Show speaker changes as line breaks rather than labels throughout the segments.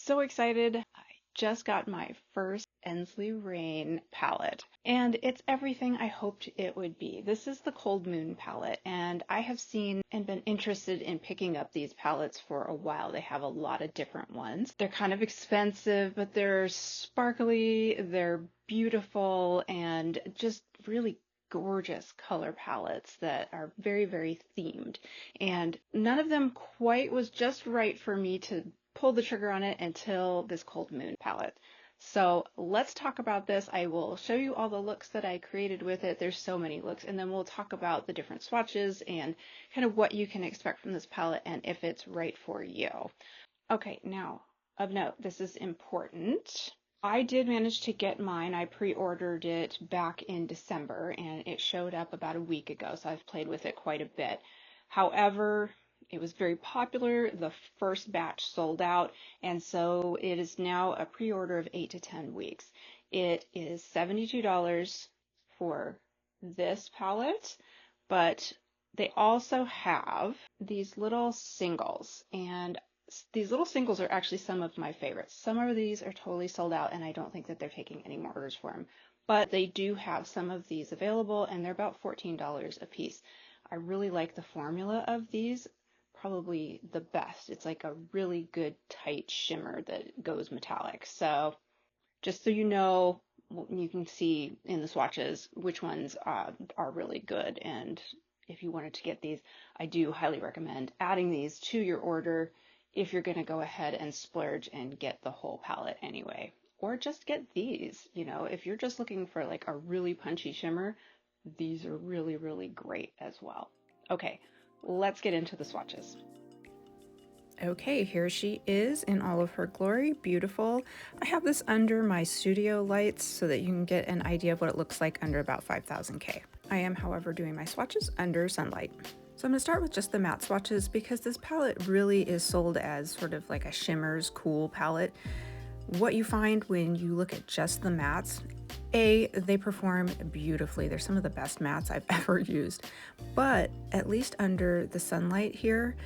So excited. I just got my first Ensley Reign palette, and it's everything I hoped it would be. This is the Cold Moon palette, and I have seen and been interested in picking up these palettes for a while. They have a lot of different ones. They're kind of expensive, but they're sparkly, they're beautiful, and just really gorgeous color palettes that are very, very themed. And none of them quite was just right for me to pull the trigger on it until this Cold Moon palette. So let's talk about this. I will show you all the looks that I created with it. There's so many looks, and then we'll talk about the different swatches and kind of what you can expect from this palette and if it's right for you. Okay, now of note, this is important. I did manage to get mine. I pre-ordered it back in December and it showed up about a week ago, so I've played with it quite a bit. However, it was very popular. The first batch sold out, and so it is now a pre-order of 8 to 10 weeks. It is $72 for this palette, but they also have these little singles, and these little singles are actually some of my favorites. Some of these are totally sold out, and I don't think that they're taking any more orders for them, but they do have some of these available, and they're about $14 a piece. I really like the formula of these, probably the best. It's like a really good tight shimmer that goes metallic. So just so you know, you can see in the swatches which ones are really good. And if you wanted to get these, I do highly recommend adding these to your order if you're going to go ahead and splurge and get the whole palette anyway. Or just get these, if you're just looking for like a really punchy shimmer, these are really, really great as well. Okay, let's get into the swatches.
Okay, here she is in all of her glory, beautiful. I have this under my studio lights so that you can get an idea of what it looks like under about 5000K. I am, however, doing my swatches under sunlight. So I'm going to start with just the matte swatches because this palette really is sold as sort of like a shimmers cool palette. What you find when you look at just the mattes, they perform beautifully. They're some of the best mattes I've ever used, but at least under the sunlight here,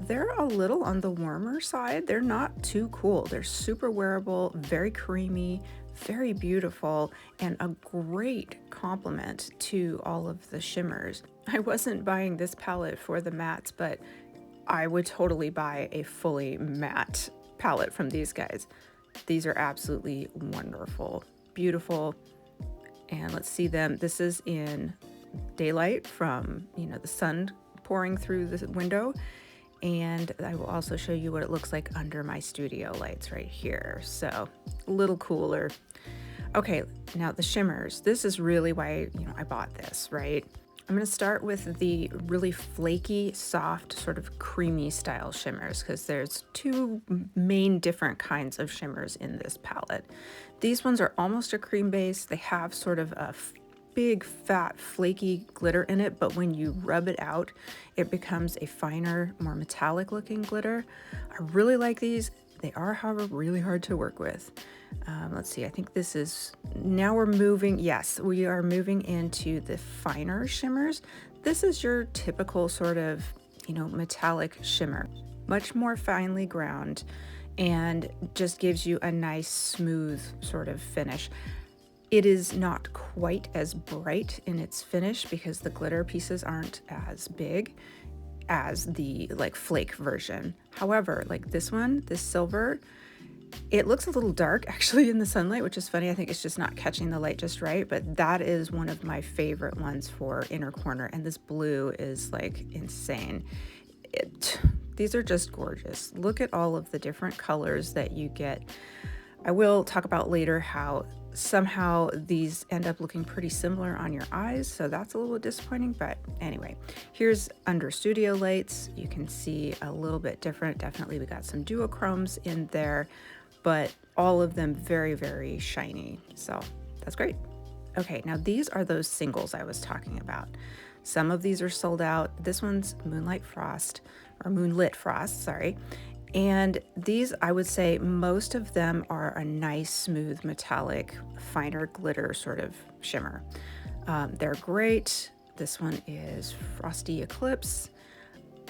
they're a little on the warmer side. They're not too cool. They're super wearable, very creamy, very beautiful, and a great complement to all of the shimmers. I wasn't buying this palette for the mattes, but I would totally buy a fully matte palette from these guys. These are absolutely wonderful, beautiful, and let's see them. This is in daylight from, the sun pouring through the window. And I will also show you what it looks like under my studio lights right here. So a little cooler. Okay, now the shimmers. This is really why, I bought this, right? I'm going to start with the really flaky, soft, sort of creamy style shimmers because there's two main different kinds of shimmers in this palette. These ones are almost a cream base. They have sort of a big, fat, flaky glitter in it, but when you rub it out, it becomes a finer, more metallic looking glitter. I really like these. They are, however, really hard to work with. Let's see, I think this is, now we're moving, yes, we are moving into the finer shimmers. This is your typical sort of, metallic shimmer, much more finely ground and just gives you a nice, smooth sort of finish. It is not quite as bright in its finish because the glitter pieces aren't as big as the flake version. However, like this one, this silver, it looks a little dark actually in the sunlight, which is funny. I think it's just not catching the light just right, but that is one of my favorite ones for inner corner. And this blue is like insane. These are just gorgeous. Look at all of the different colors that you get. I will talk about later how somehow these end up looking pretty similar on your eyes, so that's a little disappointing, but anyway, here's under studio lights. You can see a little bit different. Definitely we got some duochromes in there, but all of them very, very shiny, so that's great. Okay, now these are those singles I was talking about. Some of these are sold out. This one's Moonlit Frost, sorry. And these, I would say most of them are a nice, smooth, metallic, finer glitter sort of shimmer. They're great. This one is Frosty Eclipse.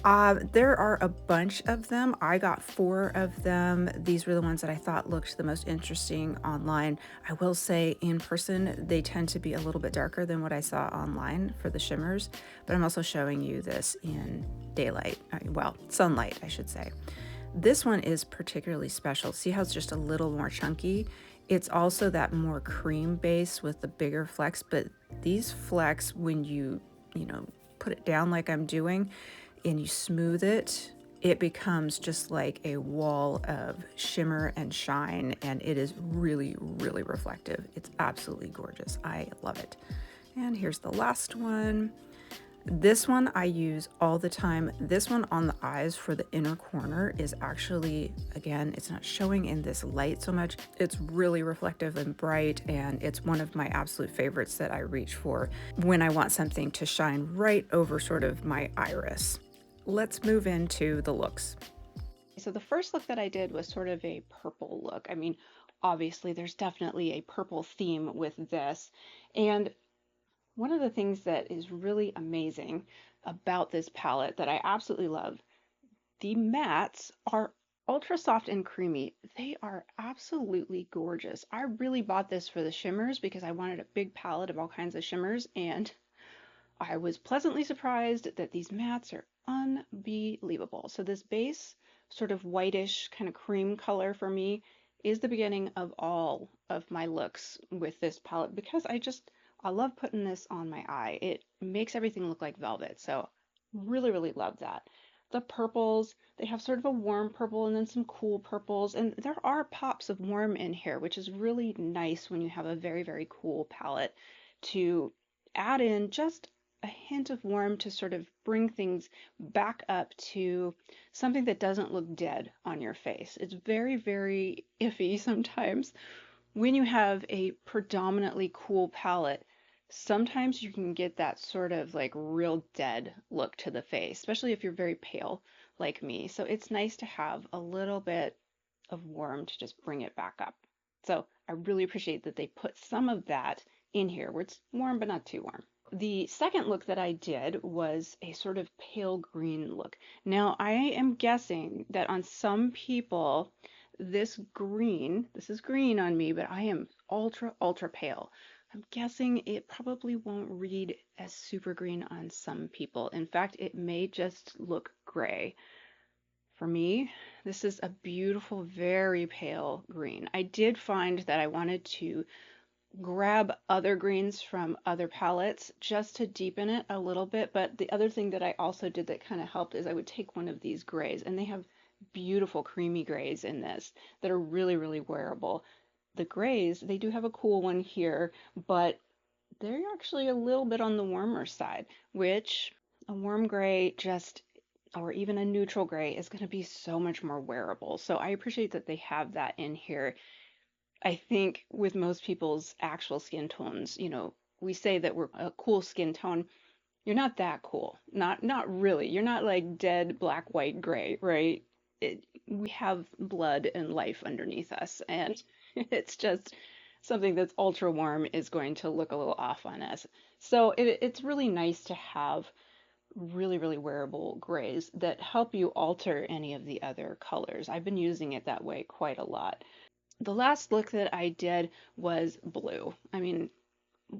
There are a bunch of them. I got 4 of them. These were the ones that I thought looked the most interesting online. I will say in person, they tend to be a little bit darker than what I saw online for the shimmers, but I'm also showing you this in daylight, well, sunlight, I should say. This one is particularly special. See how it's just a little more chunky? It's also that more cream base with the bigger flecks, but these flecks, when you know, put it down like I'm doing, and you smooth it, it becomes just like a wall of shimmer and shine, and it is really, really reflective. It's absolutely gorgeous. I love it. And here's the last one. This one I use all the time. This one on the eyes for the inner corner is actually, again, it's not showing in this light so much. It's really reflective and bright, and it's one of my absolute favorites that I reach for when I want something to shine right over sort of my iris. Let's move into the looks.
So the first look that I did was sort of a purple look. I mean, obviously there's definitely a purple theme with this. And one of the things that is really amazing about this palette that I absolutely love, the mattes are ultra soft and creamy. They are absolutely gorgeous. I really bought this for the shimmers because I wanted a big palette of all kinds of shimmers, and I was pleasantly surprised that these mattes are unbelievable. So this base sort of whitish kind of cream color for me is the beginning of all of my looks with this palette because I love putting this on my eye. It makes everything look like velvet. So really, really love that. The purples, they have sort of a warm purple and then some cool purples. And there are pops of warm in here, which is really nice when you have a very, very cool palette to add in just a hint of warm to sort of bring things back up to something that doesn't look dead on your face. It's very, very iffy sometimes when you have a predominantly cool palette. Sometimes you can get that sort of like real dead look to the face, especially if you're very pale like me. So it's nice to have a little bit of warm to just bring it back up. So I really appreciate that they put some of that in here where it's warm but not too warm. The second look that I did was a sort of pale green look. Now, I am guessing that on some people, this is green on me, but I am ultra, ultra pale. I'm guessing it probably won't read as super green on some people. In fact, it may just look gray. For me, this is a beautiful, very pale green. I did find that I wanted to grab other greens from other palettes just to deepen it a little bit. But the other thing that I also did that kind of helped is I would take one of these grays, and they have beautiful creamy grays in this that are really, really wearable. The grays, they do have a cool one here, but they're actually a little bit on the warmer side, which a warm gray just or even a neutral gray is going to be so much more wearable. So I appreciate that they have that in here. I think with most people's actual skin tones, we say that we're a cool skin tone. You're not that cool. Not really. You're not like dead black, white, gray, right? We have blood and life underneath us, and it's just something that's ultra warm is going to look a little off on us. So it's really nice to have really, really wearable grays that help you alter any of the other colors. I've been using it that way quite a lot. The last look that I did was blue. I mean,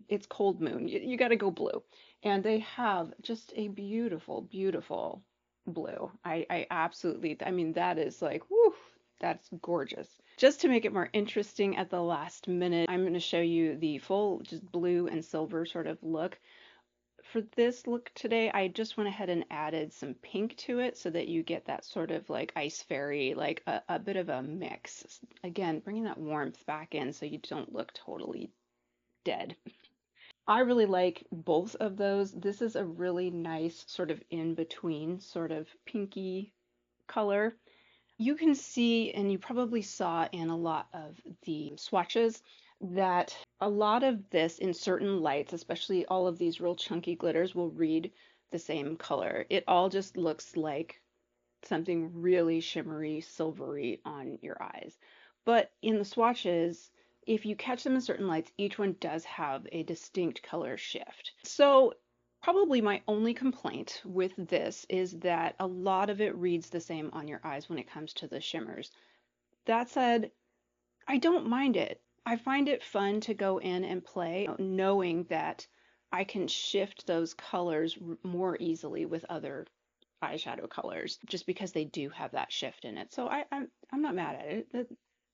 it's Cold Moon. You got to go blue. And they have just a beautiful, beautiful blue. I absolutely, I mean, that is like, whew, that's gorgeous. Just to make it more interesting at the last minute, I'm going to show you the full just blue and silver sort of look. For this look today, I just went ahead and added some pink to it so that you get that sort of like ice fairy, like a bit of a mix. Again, bringing that warmth back in so you don't look totally dead. I really like both of those. This is a really nice sort of in between sort of pinky color. You can see, and you probably saw in a lot of the swatches, that a lot of this in certain lights, especially all of these real chunky glitters, will read the same color. It all just looks like something really shimmery, silvery on your eyes. But in the swatches, if you catch them in certain lights, each one does have a distinct color shift. So Probably my only complaint with this is that a lot of it reads the same on your eyes when it comes to the shimmers. That said, I don't mind it. I find it fun to go in and play, knowing that I can shift those colors more easily with other eyeshadow colors, just because they do have that shift in it. So I'm not mad at it.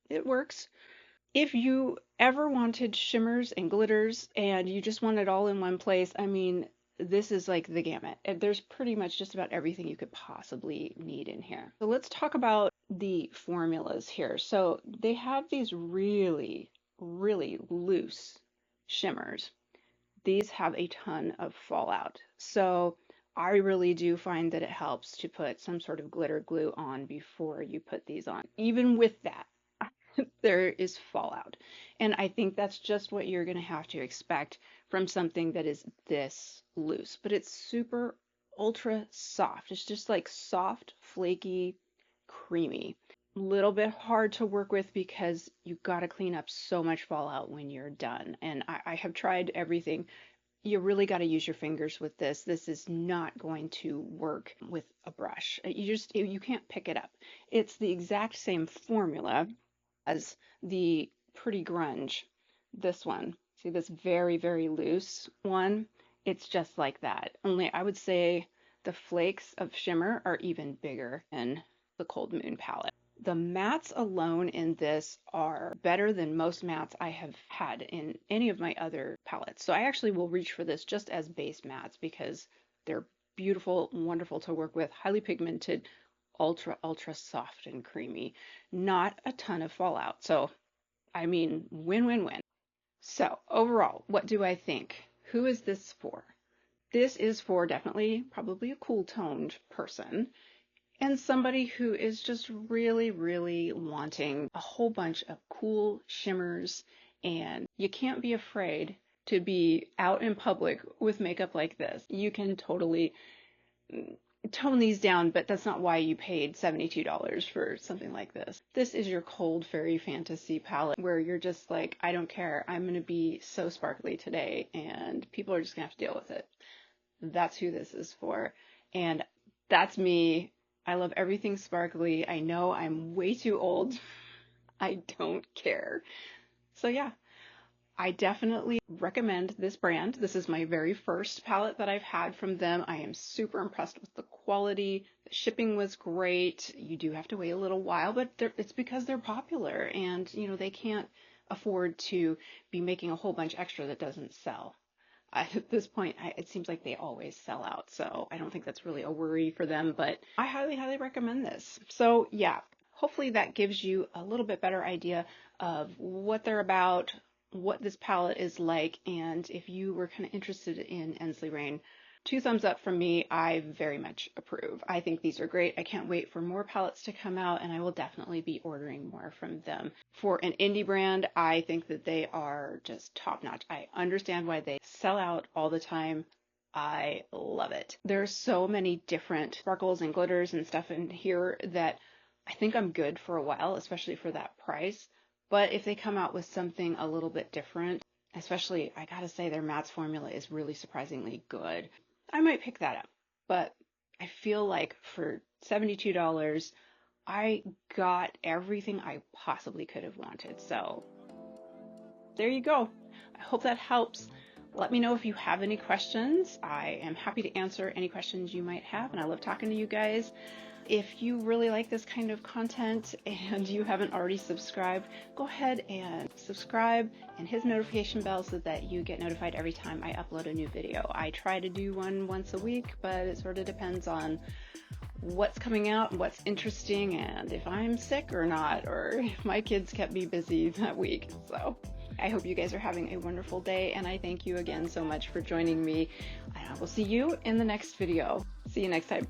It works. If you ever wanted shimmers and glitters and you just want it all in one place, I mean, this is like the gamut. There's pretty much just about everything you could possibly need in here. So let's talk about the formulas here. So they have these really, really loose shimmers. These have a ton of fallout. So I really do find that it helps to put some sort of glitter glue on before you put these on. Even with that, there is fallout. And I think that's just what you're going to have to expect from something that is this loose. But it's super ultra soft. It's just like soft, flaky, creamy. A little bit hard to work with because you've got to clean up so much fallout when you're done. And I have tried everything. You really got to use your fingers with this. This is not going to work with a brush. You can't pick it up. It's the exact same formula as the Pretty Grunge, this one. See this very, very loose one? It's just like that. Only I would say the flakes of shimmer are even bigger in the Cold Moon palette. The mattes alone in this are better than most mattes I have had in any of my other palettes. So I actually will reach for this just as base mattes because they're beautiful, wonderful to work with, highly pigmented, ultra, ultra soft and creamy. Not a ton of fallout. So, I mean, win, win, win. So, overall, what do I think? Who is this for? This is for definitely probably a cool-toned person and somebody who is just really, really wanting a whole bunch of cool shimmers, and you can't be afraid to be out in public with makeup like this. You can totally tone these down, but that's not why you paid $72 for something like this. This is your cold fairy fantasy palette where you're just like, I don't care. I'm going to be so sparkly today and people are just going to have to deal with it. That's who this is for. And that's me. I love everything sparkly. I know I'm way too old. I don't care. So yeah, I definitely recommend this brand. This is my very first palette that I've had from them. I am super impressed with the quality. The shipping was great. You do have to wait a little while, but it's because they're popular and, you know, they can't afford to be making a whole bunch extra that doesn't sell. At this point, it seems like they always sell out, so I don't think that's really a worry for them, but I highly, highly recommend this. So yeah, hopefully that gives you a little bit better idea of what they're about, what this palette is like, and if you were kind of interested in Ensley Reign, 2 thumbs up from me. I very much approve. I think these are great. I can't wait for more palettes to come out, and I will definitely be ordering more from them. For an indie brand, I think that they are just top notch. I understand why they sell out all the time. I love it. There's so many different sparkles and glitters and stuff in here that I think I'm good for a while, especially for that price. But if they come out with something a little bit different, especially, I gotta say, their mattes formula is really surprisingly good, I might pick that up. But I feel like for $72, I got everything I possibly could have wanted. So there you go. I hope that helps. Let me know if you have any questions. I am happy to answer any questions you might have, and I love talking to you guys. If you really like this kind of content and you haven't already subscribed, go ahead and subscribe and hit the notification bell so that you get notified every time I upload a new video. I try to do one once a week, but it sort of depends on what's coming out and what's interesting and if I'm sick or not, or if my kids kept me busy that week. So I hope you guys are having a wonderful day, and I thank you again so much for joining me. I will see you in the next video. See you next time.